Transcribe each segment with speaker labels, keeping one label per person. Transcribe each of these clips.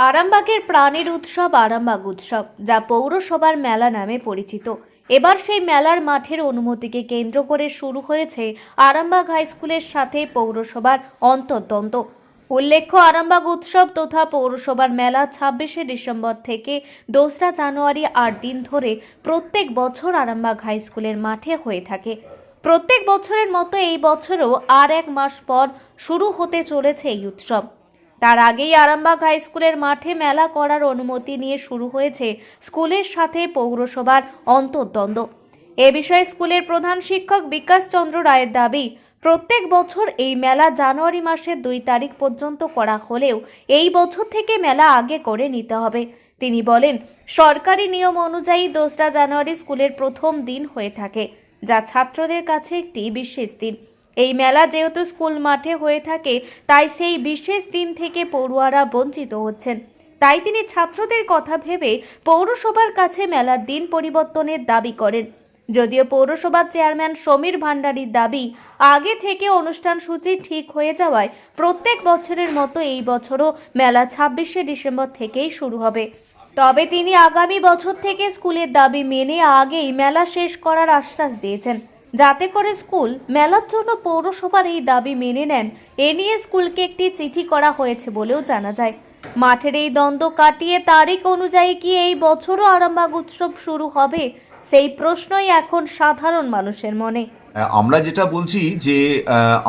Speaker 1: আরামবাগের প্রাণের উৎসব আরামবাগ উৎসব, যা পৌরসভার মেলা নামে পরিচিত। এবার সেই মেলার মাঠের অনুমতিকে কেন্দ্র করে শুরু হয়েছে আরামবাগ হাই স্কুলের সাথে পৌরসভার অন্তর্দ্বন্দ্ব। উল্লেখ্য, আরামবাগ উৎসব তথা পৌরসভার মেলা 26শে ডিসেম্বর থেকে 2রা জানুয়ারি 8 দিন ধরে প্রত্যেক বছর আরামবাগ হাই স্কুলের মাঠে হয়ে থাকে। প্রত্যেক বছরের মতো এই বছরও আর এক মাস পর শুরু হতে চলেছে এই উৎসব। তার আগেই আরামবাগ হাই স্কুলের মাঠে মেলা করার অনুমতি নিয়ে শুরু হয়েছে স্কুলের সাথে পৌরসভার অন্তর্দ্বন্দ্ব। এ বিষয়ে স্কুলের প্রধান শিক্ষক বিকাশ চন্দ্র রায়ের দাবি, প্রত্যেক বছর এই মেলা জানুয়ারি মাসের 2 তারিখ পর্যন্ত করা হলেও এই বছর থেকে মেলা আগে করে নিতে হবে। তিনি বলেন, সরকারি নিয়ম অনুযায়ী 2রা জানুয়ারি স্কুলের প্রথম দিন হয়ে থাকে, যা ছাত্রদের কাছে একটি বিশেষ দিন। এই মেলা যেহেতু স্কুল মাঠে হয়ে থাকে, তাই সেই বিশেষ দিন থেকে পড়ুয়ারা বঞ্চিত হচ্ছেন। তাই তিনি ছাত্রদের কথা ভেবে পৌরসভার কাছে মেলার দিন পরিবর্তনের দাবি করেন। যদিও পৌরসভার চেয়ারম্যান সমীর ভান্ডারীর দাবি, আগে থেকে অনুষ্ঠান সূচি ঠিক হয়ে যাওয়ায় প্রত্যেক বছরের মতো এই বছরও মেলা 26শে ডিসেম্বর থেকেই শুরু হবে। তবে তিনি আগামী বছর থেকে স্কুলের দাবি মেনে আগেই মেলা শেষ করার আশ্বাস দিয়েছেন, যাতে করে স্কুল মেলার জন্য পৌরসভার এই দাবি মেনে নেন। এ নিয়ে স্কুলকে একটি চিঠি করা হয়েছে বলেও জানা যায়। মাঠের এই দ্বন্দ্ব কাটিয়ে তারিখ অনুযায়ী কি এই বছরও আরামবাগ উৎসব শুরু হবে, সেই প্রশ্নই এখন সাধারণ মানুষের মনে।
Speaker 2: আমরা যেটা বলছি যে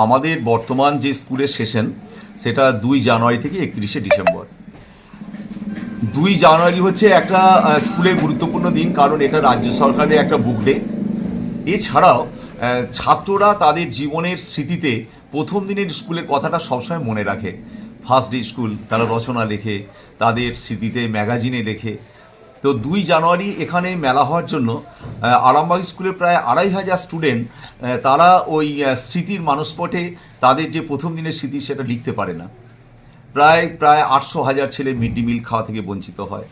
Speaker 2: আমাদের বর্তমান যে স্কুলের সেশন সেটা 2 জানুয়ারি থেকে 31শে ডিসেম্বর। 2 জানুয়ারি হচ্ছে একটা স্কুলের গুরুত্বপূর্ণ দিন, কারণ এটা রাজ্য সরকারের একটা বুক ডে। এছাড়াও ছাত্ররা তাদের জীবনের স্মৃতিতে প্রথম দিনের স্কুলের কথাটা সবসময় মনে রাখে। ফার্স্ট ডে স্কুল তারা রচনা লেখে, তাদের স্মৃতিতে ম্যাগাজিনে লেখে। তো 2 জানুয়ারি এখানে মেলা হওয়ার জন্য আরামবাগ স্কুলের প্রায় 2,500 স্টুডেন্ট তারা ওই স্মৃতির মানসপটে তাদের যে প্রথম দিনের স্মৃতি সেটা লিখতে পারে না। প্রায় 800,000 ছেলে মিড ডে মিল খাওয়া থেকে বঞ্চিত হয়।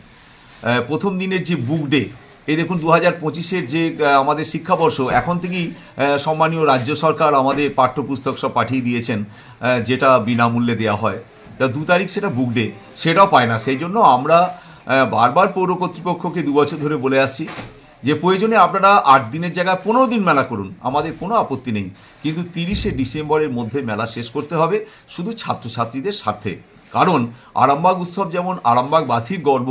Speaker 2: প্রথম দিনের যে বুক ডে, এই দেখুন 2025-এর যে আমাদের শিক্ষাবর্ষ, এখন থেকেই সম্মানীয় রাজ্য সরকার আমাদের পাঠ্যপুস্তক সব পাঠিয়ে দিয়েছেন, যেটা বিনামূল্যে দেওয়া হয়। তা 2 তারিখ সেটা বুক ডে, সেটাও পায় না। সেই জন্য আমরা বারবার পৌর কর্তৃপক্ষকে 2 বছর ধরে বলে আসছি যে প্রয়োজনে আপনারা 8 দিনের জায়গায় 15 দিন মেলা করুন, আমাদের কোনো আপত্তি নেই, কিন্তু 30শে ডিসেম্বরের মধ্যে মেলা শেষ করতে হবে, শুধু ছাত্রছাত্রীদের স্বার্থে। কারণ আরামবাগ উৎসব যেমন আরামবাগবাসীর গর্ব,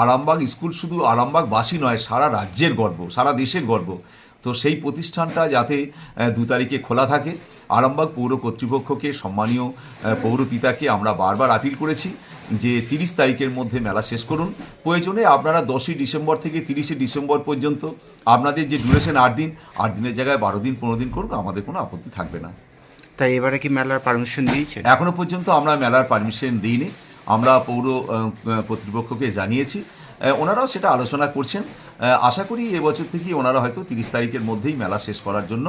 Speaker 2: আরামবাগ স্কুল শুধু আরামবাগবাসী নয়, সারা রাজ্যের গর্ব, সারা দেশের গর্ব। তো সেই প্রতিষ্ঠানটা যাতে 2 তারিখে খোলা থাকে, আরামবাগ পৌর কর্তৃপক্ষকে, সম্মানীয় পৌরপিতাকে আমরা বারবার আপিল করেছি যে 30 তারিখের মধ্যে মেলা শেষ করুন। প্রয়োজনে আপনারা 10ই ডিসেম্বর থেকে 30শে ডিসেম্বর পর্যন্ত আপনাদের যে ডিউরেশন 8 দিন, 8 দিনের জায়গায় 12 দিন 15 দিন করুন, আমাদের কোনো আপত্তি থাকবে না।
Speaker 3: তাই এবারে কি মেলার পারমিশন দিয়েছে?
Speaker 2: এখনো পর্যন্ত আমরা মেলার পারমিশন দিইনি, আমরা পৌর কর্তৃপক্ষকে জানিয়েছি, ওনারাও সেটা আলোচনা করছেন। আশা করি এবছর থেকেই ওনারা হয়তো 30 তারিখের মধ্যেই মেলা শেষ করার জন্য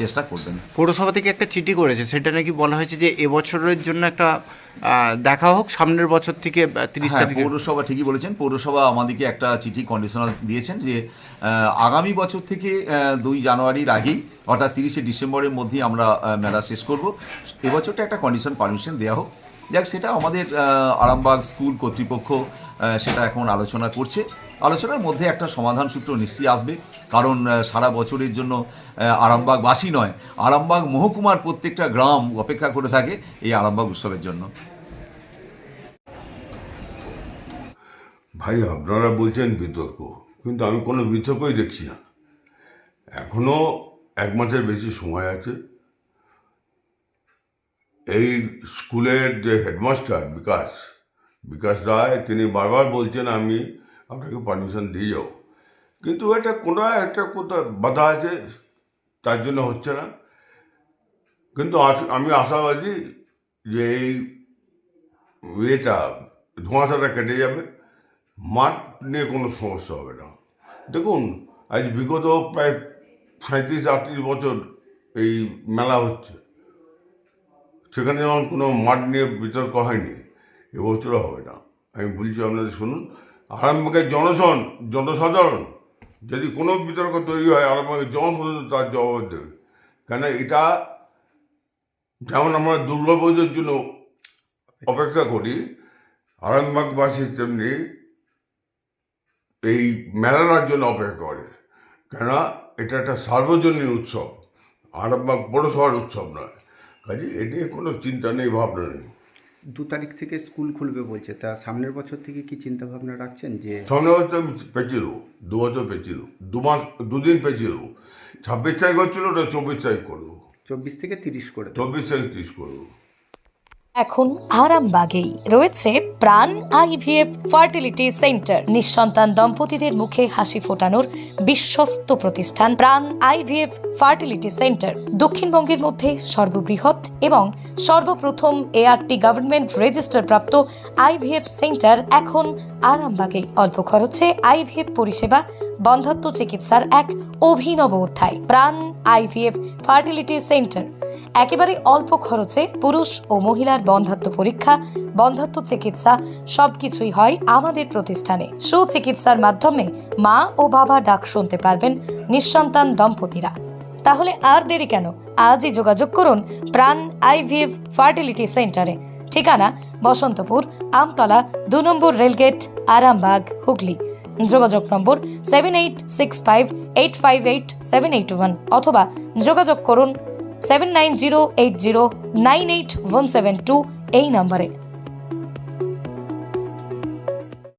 Speaker 2: চেষ্টা করবেন।
Speaker 3: পৌরসভা থেকে একটা চিঠি করেছে, সেটা নাকি বলা হয়েছে যে এবছরের জন্য একটা দেখা হোক, সামনের বছর থেকে 30 তারিখ।
Speaker 2: পৌরসভা ঠিকই বলেছেন, পৌরসভা আমাদেরকে একটা চিঠি কন্ডিশনাল দিয়েছেন যে আগামী বছর থেকে 2 জানুয়ারির আগেই, অর্থাৎ 30শে ডিসেম্বরের মধ্যেই আমরা মেলা শেষ করব। এবছরটা একটা কন্ডিশন পারমিশন দেওয়া হোক। যাক, সেটা আমাদের আরামবাগ স্কুল কর্তৃপক্ষ সেটা এখন আলোচনা করছে। আলোচনার মধ্যে একটা সমাধান সূত্র নিশ্চয়ই আসবে, কারণ সারা বছরের জন্য আরামবাগবাসী নয়, আরামবাগ মহকুমার প্রত্যেকটা গ্রাম অপেক্ষা করে থাকে এই আরামবাগ উৎসবের জন্য।
Speaker 4: ভাই, আপনারা বলছেন বিতর্ক, কিন্তু আমি কোনো বিতর্কই দেখছি না। এখনো 1 মাসের বেশি সময় আছে। এই স্কুলের যে হেডমাস্টার বিকাশ রায়, তিনি বারবার বলছেন আমি আপনাকে পারমিশন দিয়ে যাও, কিন্তু এটা কোনো একটা কোথাও বাধা আছে, তার জন্য হচ্ছে না। কিন্তু আমি আশাবাদী যে এই ধোঁয়াশাটা কেটে যাবে, মাঠ নিয়ে কোনো সমস্যা হবে না। দেখুন, আজ বিগত প্রায় 37-38 বছর এই মেলা হচ্ছে, সেখানে যেমন কোনো মাঠ নিয়ে বিতর্ক হয়নি, এবছরও হবে না। আমি বলছি আপনাদের শুনুন, আরামবাগের জনসাধারণ যদি কোনো বিতর্ক তৈরি হয়, আরামবাগের জনসাধারণ তার জবাব দেবে। কেন, এটা যেমন আমরা দুর্গাপুজোর জন্য অপেক্ষা করি, আরামবাগবাসী তেমনি এই মেলার জন্য অপেক্ষা করে, কেন এটা একটা সার্বজনীন উৎসব, আরামবাগ পৌরসভার উৎসব নয়। কাজে এ নিয়ে কোনো চিন্তা নেই, ভাবনা নেই।
Speaker 5: 2 তারিখ থেকে স্কুল খুলবে বলছে, তা সামনের বছর থেকে কি চিন্তা ভাবনা রাখছেন যে
Speaker 4: সামনে বছর আমি পেঁচিয়ে দেবো, 2 বছর পেঁচিয়ে দেবো, 2 দিন পেঁচিয়ে দেবো। 26 তারিখ হচ্ছিল, ওটা 24 তারিখ করবো,
Speaker 5: 24 থেকে 30 করে দেবেন?
Speaker 4: 24 তারিখ 30 করবো।
Speaker 6: এখন আরামবাগেই রয়েছে প্রাণ আইভিএফ ফার্টিলিটি সেন্টার। নিঃসন্তান দম্পতিদের মুখে হাসি ফোটানোর বিশ্বস্ত প্রতিষ্ঠান প্রাণ আইভিএফ ফার্টিলিটি সেন্টার দক্ষিণবঙ্গের মধ্যে সর্ববৃহৎ এবং সর্বপ্রথম এআরটি গভর্নমেন্ট রেজিস্টার প্রাপ্ত আইভিএফ সেন্টার এখন আরামবাগেই। অল্প খরচে আইভিএফ পরিষেবা, বন্ধ্যাত্ব চিকিৎসার এক অভিনব অধ্যায়। প্রাণ আইভিএফ ফার্টিলিটি সেন্টার একেবারে অল্প খরচে পুরুষ ও মহিলার বন্ধ্যাত্ব পরীক্ষা, বন্ধ্যাত্ব চিকিৎসা সবকিছুই হয় আমাদের প্রতিষ্ঠানে। সুচিকিৎসার মাধ্যমে মা ও বাবা ডাক শুনতে পারবেন নিঃসন্তান দম্পতিরা। তাহলে আর দেরি কেন, আজই যোগাযোগ করুন প্রাণ আইভিএফ ফার্টিলিটি সেন্টারে। ঠিকানা বসন্তপুর, আমতলা, 2 নম্বর রেলগেট, আরামবাগ, হুগলি। যোগাযোগ নম্বর 7865858781 অথবা যোগাযোগ করুন 7908098172 এই নম্বরে।